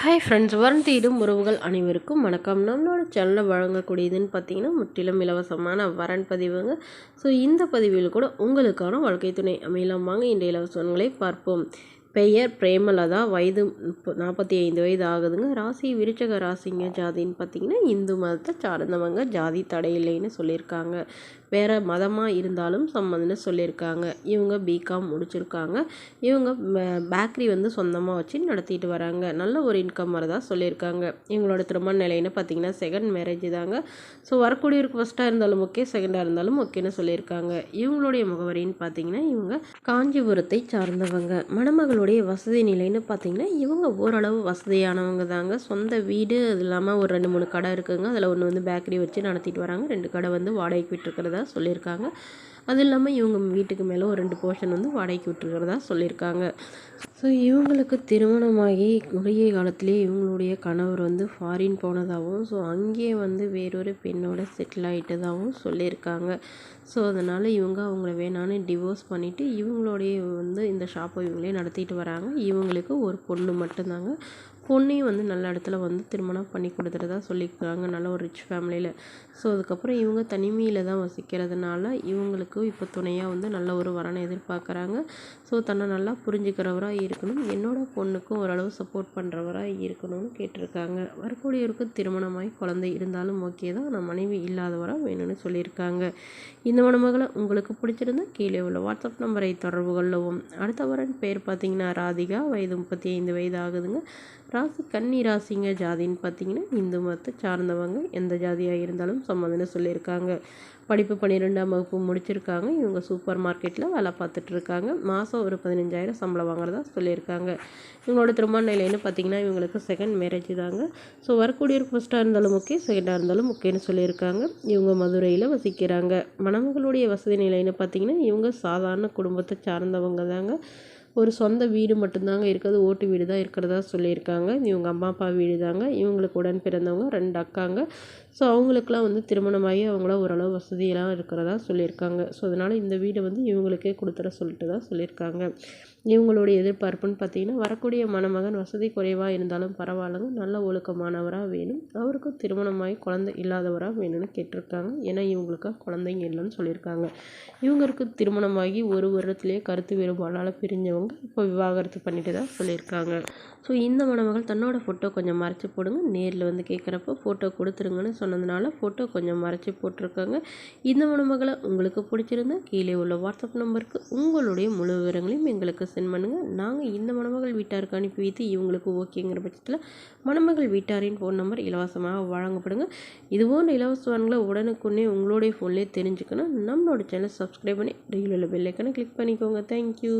Hi friends, வரும் தேடும் உறவுகள் அனைவருக்கும் வணக்கம். நம்மளோட சேனலில் வழங்கக்கூடியதுன்னு பார்த்தீங்கன்னா முற்றிலும் இலவசமான வரன் பதிவுங்க. ஸோ இந்த பதிவில் கூட உங்களுக்கான வாழ்க்கை துணை அமையலாம். வாங்க இந்த இலவசங்களை பார்ப்போம். பெயர் பிரேமலதா, வயது 45 வயது ஆகுதுங்க. ராசி விருச்சக ராசிங்க. ஜாதின்னு பார்த்தீங்கன்னா இந்து மதத்தை சார்ந்தவங்க. ஜாதி தடை இல்லைன்னு சொல்லியிருக்காங்க. வேறு மதமாக இருந்தாலும் சம்மந்தம்னு சொல்லியிருக்காங்க. இவங்க பிகாம் முடிச்சிருக்காங்க. இவங்க பேக்கரி சொந்தமாக வச்சு நடத்திட்டு வராங்க. நல்ல ஒரு இன்கம் வரதா சொல்லியிருக்காங்க. இவங்களோட திருமண நிலைன்னு பார்த்தீங்கன்னா செகண்ட் மேரேஜ் தாங்க. ஸோ வரக்கூடியவருக்கு ஃபஸ்ட்டாக இருந்தாலும் ஓகே, செகண்டாக இருந்தாலும் ஓகேன்னு சொல்லியிருக்காங்க. இவங்களுடைய முகவரின்னு பார்த்தீங்கன்னா இவங்க காஞ்சிபுரத்தை சார்ந்தவங்க. மணமகளுடைய வசதி நிலைன்னு பார்த்தீங்கன்னா இவங்க ஓரளவு வசதியானவங்க தாங்க. சொந்த வீடு, அது இல்லாமல் ஒரு 2-3 கடை இருக்குங்க. அதில் ஒன்று பேக்கரி வச்சு நடத்திட்டு வராங்க. 2 கடை வாடகைக்கு விட்டுருக்கிறதா சொல்லியிருக்காங்க. அது இல்லாமல் இவங்க வீட்டுக்கு மேலே ஒரு 2 போர்ஷன் வாடகைக்கு விட்டுருக்கிறதா சொல்லியிருக்காங்க. ஸோ இவங்களுக்கு திருமணமாகி குறுகிய காலத்திலே இவங்களுடைய கணவர் ஃபாரின் போனதாகவும், ஸோ அங்கேயே வேறொரு பெண்ணோட செட்டில் ஆகிட்டதாகவும் சொல்லியிருக்காங்க. ஸோ அதனால் இவங்க அவங்கள வேணான்னு டிவோர்ஸ் பண்ணிவிட்டு இவங்களுடைய இந்த ஷாப்பை இவங்களே நடத்திட்டு வராங்க. இவங்களுக்கு ஒரு பொண்ணு மட்டும்தாங்க. பொண்ணையும் நல்ல இடத்துல திருமணம் பண்ணி கொடுத்துறதா சொல்லியிருக்காங்க. நல்ல ஒரு ரிச் ஃபேமிலியில். ஸோ அதுக்கப்புறம் இவங்க தனிமையில் தான் வசிக்கிறதுனால இவங்களுக்கு இப்போ துணையாக நல்ல ஒரு வரனை எதிர்பார்க்குறாங்க. ஸோ தன்னை நல்லா புரிஞ்சுக்கிறவராக இருக்கணும், என்னோட பொண்ணுக்கும் ஓரளவு சப்போர்ட் பண்ணுறவராக இருக்கணும்னு கேட்டிருக்காங்க. வரக்கூடியவருக்கு திருமணமாகி குழந்தை இருந்தாலும் ஓகே தான், நான் மனைவி இல்லாதவராக வேணும்னு சொல்லியிருக்காங்க. இந்த மணமகளை உங்களுக்கு பிடிச்சிருந்தா கீழே உள்ள வாட்ஸ்அப் நம்பரை தொடர்பு கொள்ளவும். அடுத்த வரன் பேர் பார்த்தீங்கன்னா ராதிகா, வயது 35 வயது ஆகுதுங்க. ராசி கன்னி ராசிங்க. ஜாதின்னு பார்த்தீங்கன்னா இந்து மதத்தை சார்ந்தவங்க. எந்த ஜாதியாக இருந்தாலும் சம்மந்தம்னு சொல்லியிருக்காங்க. படிப்பு 12ஆம் வகுப்பு முடிச்சிருக்காங்க. இவங்க சூப்பர் மார்க்கெட்டில் வேலை பார்த்துட்ருக்காங்க. மாதம் ஒரு 15,000 சம்பளம் வாங்குறதா சொல்லியிருக்காங்க. இவங்களோட திருமண நிலைன்னு பார்த்தீங்கன்னா இவங்களுக்கு செகண்ட் மேரேஜ் தாங்க. ஸோ வரக்கூடியவருக்கு ஃபஸ்ட்டாக இருந்தாலும் ஓகே, செகண்டாக இருந்தாலும் ஓகேன்னு சொல்லியிருக்காங்க. இவங்க மதுரையில் வசிக்கிறாங்க. மணமகளுடைய வசதி நிலைன்னு பார்த்தீங்கன்னா இவங்க சாதாரண குடும்பத்தை சார்ந்தவங்க தாங்க. ஒரு சொந்த வீடு மட்டும்தாங்க இருக்கிறது, ஓட்டு வீடு தான் இருக்கிறதா சொல்லியிருக்காங்க. இவங்க அம்மா அப்பா வீடு தாங்க. இவங்களுக்கு உடன் பிறந்தவங்க 2 அக்காங்க. ஸோ அவங்களுக்குலாம் திருமணமாகி அவங்களாம் ஓரளவு வசதியெல்லாம் இருக்கிறதா சொல்லியிருக்காங்க. ஸோ அதனால் இந்த வீடை இவங்களுக்கே கொடுத்துட சொல்லிட்டு தான் சொல்லியிருக்காங்க. இவங்களுடைய எதிர்பார்ப்புன்னு பார்த்தீங்கன்னா வரக்கூடிய மணமகன் வசதி குறைவாக இருந்தாலும் பரவாயில்லைங்க, நல்ல ஒழுக்கமானவராக வேணும், அவருக்கும் திருமணமாகி குழந்தை இல்லாதவராக வேணும்னு கேட்டிருக்காங்க. ஏன்னா இவங்களுக்கு குழந்தைங்க இல்லைன்னு சொல்லியிருக்காங்க. இவங்களுக்கு திருமணமாகி ஒரு வருடத்துலேயே கருத்து வேறுபாடால் பிரிஞ்சவங்க இப்போ விவாகரத்து பண்ணிட்டு தான் சொல்லியிருக்காங்க. ஸோ இந்த மணமகள் தன்னோட ஃபோட்டோ கொஞ்சம் மறைச்சி போடுங்க, நேரில் கேட்குறப்போ ஃபோட்டோ கொடுத்துருங்கன்னு சொன்னதுனால ஃபோட்டோ கொஞ்சம் மறைச்சி போட்டிருக்காங்க. இந்த மணமகளை உங்களுக்கு பிடிச்சிருந்தா கீழே உள்ள வாட்ஸ்அப் நம்பருக்கு உங்களுடைய முழு விவரங்களையும் எங்களுக்கு சென்ட் பண்ணுங்கள். நாங்கள் இந்த மணமகள் வீட்டாருக்கு அனுப்பி வைத்து இவங்களுக்கு ஓகேங்கிற பட்சத்தில் மணமகள் வீட்டாரின் ஃபோன் நம்பர் இலவசமாக வழங்கப்படுங்க. இதுபோன்ற இலவசங்களை உடனுக்குன்னே உங்களுடைய ஃபோன்லேயே தெரிஞ்சுக்கணும். நம்மளோட சேனல் சப்ஸ்கிரைப் பண்ணி ரெகுலர் பெல் ஐக்கானை கிளிக் பண்ணிக்கோங்க. தேங்க்யூ.